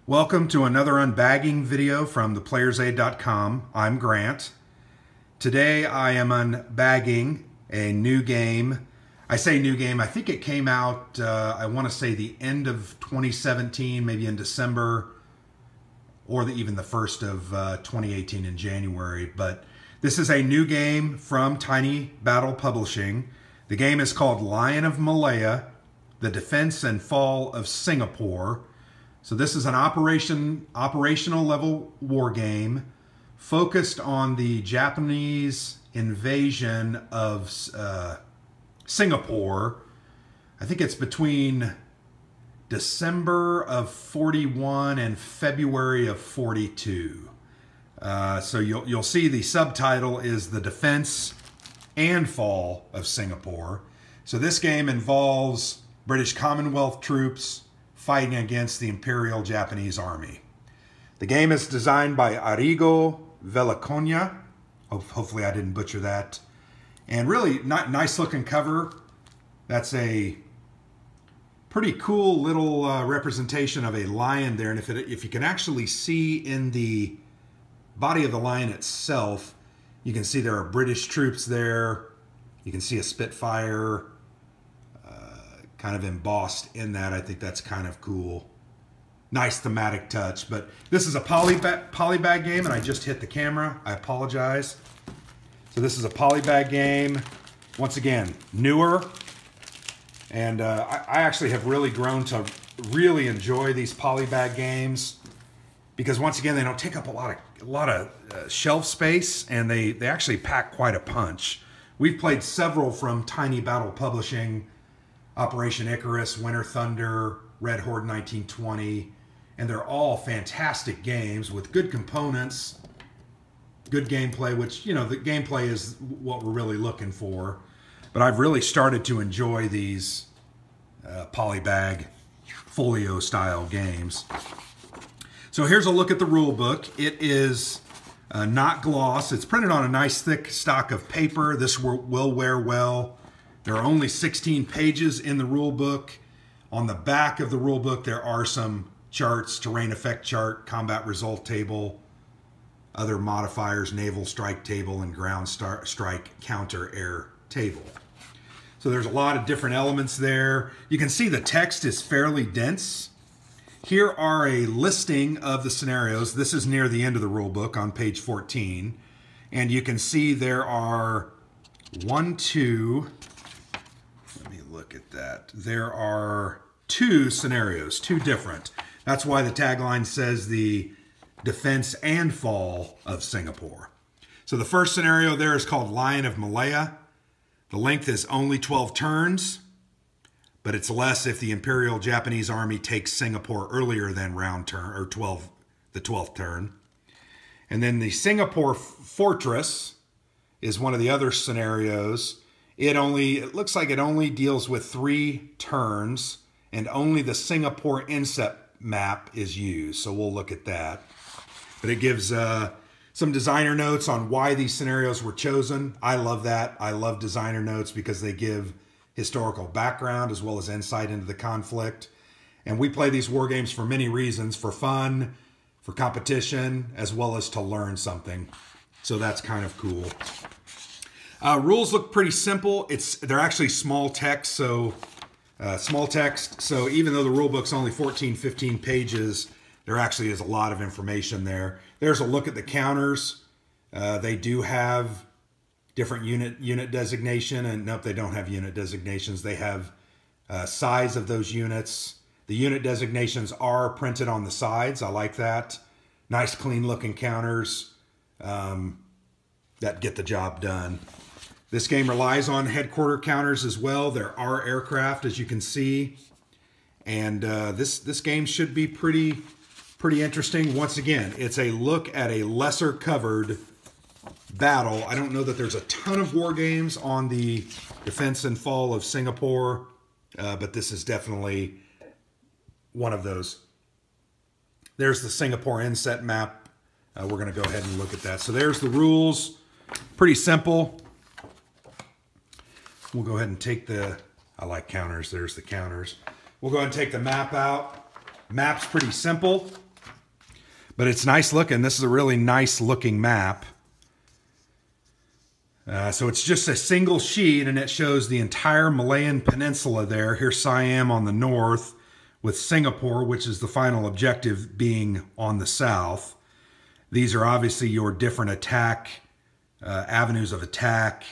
Welcome to another unbagging video from theplayersaid.com. I'm Grant. Today I am unbagging a new game. I say new game, I think it came out, I want to say the end of 2017, maybe in December, or even the first of 2018 in January. But this is a new game from Tiny Battle Publishing. The game is called Lion of Malaya, The Defense and Fall of Singapore. So this is an operational level war game focused on the Japanese invasion of Singapore. I think it's between December of 41 and February of 42. So you'll see the subtitle is The Defense and Fall of Singapore. So this game involves British Commonwealth troops fighting against the Imperial Japanese Army. The game is designed by Arrigo Vellaconia. Hopefully I didn't butcher that. And really nice looking cover. That's a pretty cool little representation of a lion there. And if you can actually see in the body of the lion itself, you can see there are British troops there. You can see a Spitfire kind of embossed in that. I think that's kind of cool. Nice thematic touch. But this is a polybag game, and I just hit the camera. I apologize. So this is a polybag game. Once again, newer. And I actually have really grown to really enjoy these polybag games because once again, they don't take up a lot of shelf space, and they actually pack quite a punch. We've played several from Tiny Battle Publishing: Operation Icarus, Winter Thunder, Red Horde 1920, and they're all fantastic games with good components, good gameplay, which, you know, the gameplay is what we're really looking for. But I've really started to enjoy these polybag folio style games. So here's a look at the rule book. It is not gloss. It's printed on a nice thick stock of paper. This will wear well. There are only 16 pages in the rule book. On the back of the rule book, there are some charts: terrain effect chart, combat result table, other modifiers, naval strike table, and ground strike counter air table. So there's a lot of different elements there. You can see the text is fairly dense. Here are a listing of the scenarios. This is near the end of the rule book on page 14. And you can see there are look at that. There are two scenarios, two different. That's why the tagline says the defense and fall of Singapore. So the first scenario there is called Lion of Malaya. The length is only 12 turns, but it's less if the Imperial Japanese Army takes Singapore earlier than round turn, or the 12th turn. And then the Singapore Fortress is one of the other scenarios. It looks like it only deals with 3 turns, and only the Singapore inset map is used. So we'll look at that. But it gives some designer notes on why these scenarios were chosen. I love that. I love designer notes because they give historical background as well as insight into the conflict. And we play these war games for many reasons: for fun, for competition, as well as to learn something. So that's kind of cool. Rules look pretty simple. They're actually small text, so So even though the rule book's only 14, 15 pages, there actually is a lot of information there. There's a look at the counters. They do have different unit designation, and nope, they don't have unit designations. They have size of those units. The unit designations are printed on the sides. I like that. Nice, clean looking counters that get the job done. This game relies on headquarter counters as well. There are aircraft, as you can see. And this game should be pretty interesting. Once again, it's a look at a lesser covered battle. I don't know that there's a ton of war games on the defense and fall of Singapore, but this is definitely one of those. There's the Singapore inset map. We're going to go ahead and look at that. So there's the rules. Pretty simple. We'll go ahead and take I like counters. There's the counters. We'll go ahead and take the map out. Map's pretty simple. But it's nice looking. This is a really nice looking map. So it's just a single sheet, and it shows the entire Malayan Peninsula there. Here's Siam on the north, with Singapore, which is the final objective, being on the south. These are obviously your different attack, avenues of attack.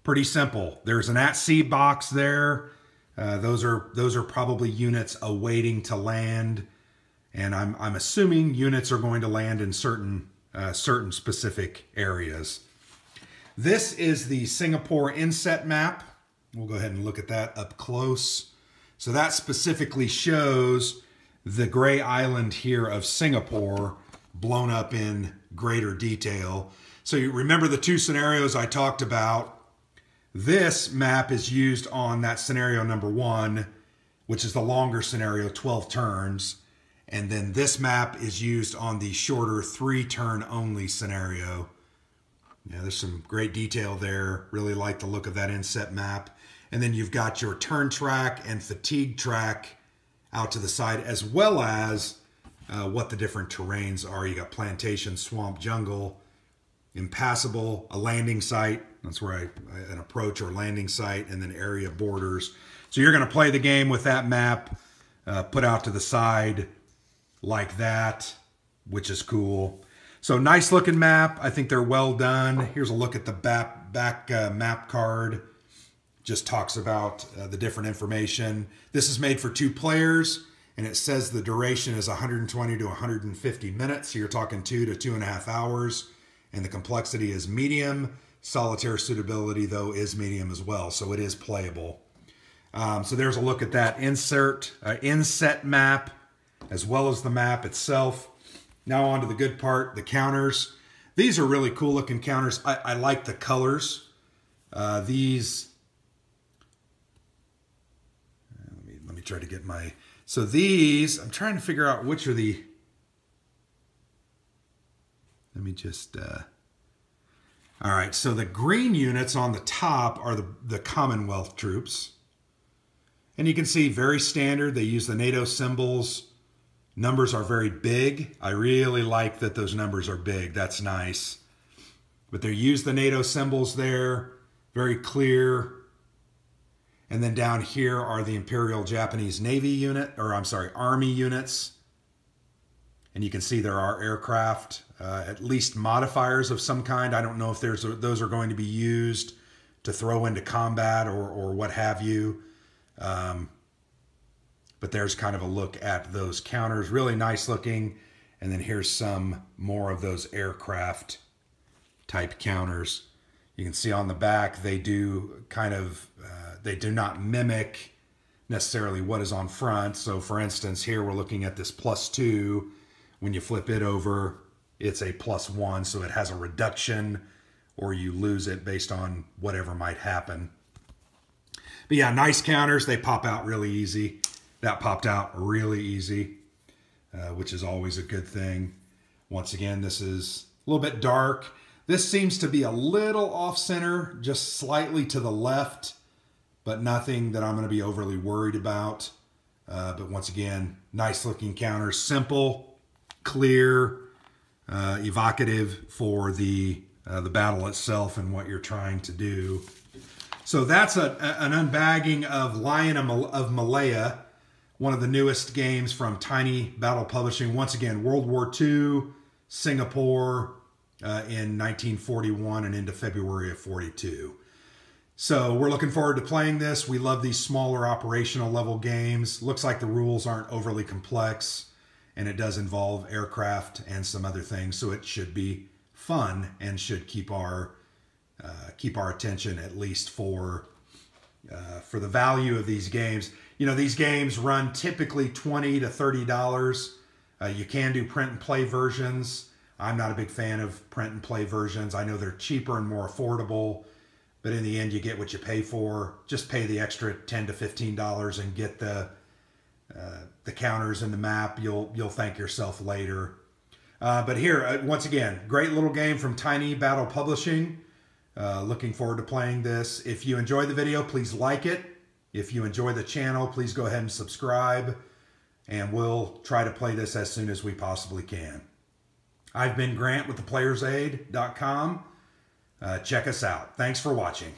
Pretty simple. There's an at-sea box there. Those are probably units awaiting to land, and I'm assuming units are going to land in certain specific areas. This is the Singapore inset map. We'll go ahead and look at that up close. So that specifically shows the gray island here of Singapore blown up in greater detail. So you remember the two scenarios I talked about. This map is used on that scenario number 1, which is the longer scenario, 12 turns. And then this map is used on the shorter 3-turn only scenario. Yeah, there's some great detail there. Really like the look of that inset map. And then you've got your turn track and fatigue track out to the side, as well as what the different terrains are. You got plantation, swamp, jungle, impassable, a landing site. That's where an approach or landing site, and then area borders. So you're going to play the game with that map put out to the side like that, which is cool. So nice looking map. I think they're well done. Here's a look at the back map card. Just talks about the different information. This is made for 2 players, and it says the duration is 120 to 150 minutes. So you're talking 2 to 2.5 hours, and the complexity is medium. Solitaire suitability, though, is medium as well, so it is playable. So there's a look at that inset map, as well as the map itself. Now on to the good part, the counters. These are really cool looking counters. I like the colors. These, let me try to get my, so these, I'm trying to figure out which are the, let me just, all right, so the green units on the top are the Commonwealth troops. And you can see very standard. They use the NATO symbols. Numbers are very big. I really like that those numbers are big. That's nice. But they use the NATO symbols there. Very clear. And then down here are the Imperial Japanese Navy unit, or I'm sorry, Army units. And you can see there are aircraft, at least modifiers of some kind. I don't know if those are going to be used to throw into combat or what have you. But there's kind of a look at those counters. Really nice looking. And then here's some more of those aircraft type counters. You can see on the back, they do kind of, they do not mimic necessarily what is on front. So for instance, here we're looking at this +2. When you flip it over, it's a +1. So it has a reduction, or you lose it based on whatever might happen. But yeah, nice counters. They pop out really easy. That popped out really easy, which is always a good thing. Once again, this is a little bit dark. This seems to be a little off center, just slightly to the left, but nothing that I'm going to be overly worried about. But once again, nice looking counters, simple, clear, evocative for the battle itself and what you're trying to do. So that's an unbagging of Lion of Malaya, one of the newest games from Tiny Battle Publishing. Once again, World War II, Singapore in 1941 and into February of 42. So we're looking forward to playing this. We love these smaller operational level games. Looks like the rules aren't overly complex, and it does involve aircraft and some other things. So it should be fun and should keep our attention, at least for the value of these games. You know, these games run typically $20 to $30. You can do print and play versions. I'm not a big fan of print and play versions. I know they're cheaper and more affordable, but in the end, you get what you pay for. Just pay the extra $10 to $15 and get the counters and the map. You'll thank yourself later. But here, once again, great little game from Tiny Battle Publishing. Looking forward to playing this. If you enjoyed the video, please like it. If you enjoy the channel, please go ahead and subscribe. and we'll try to play this as soon as we possibly can. I've been Grant with theplayersaid.com. Check us out. Thanks for watching.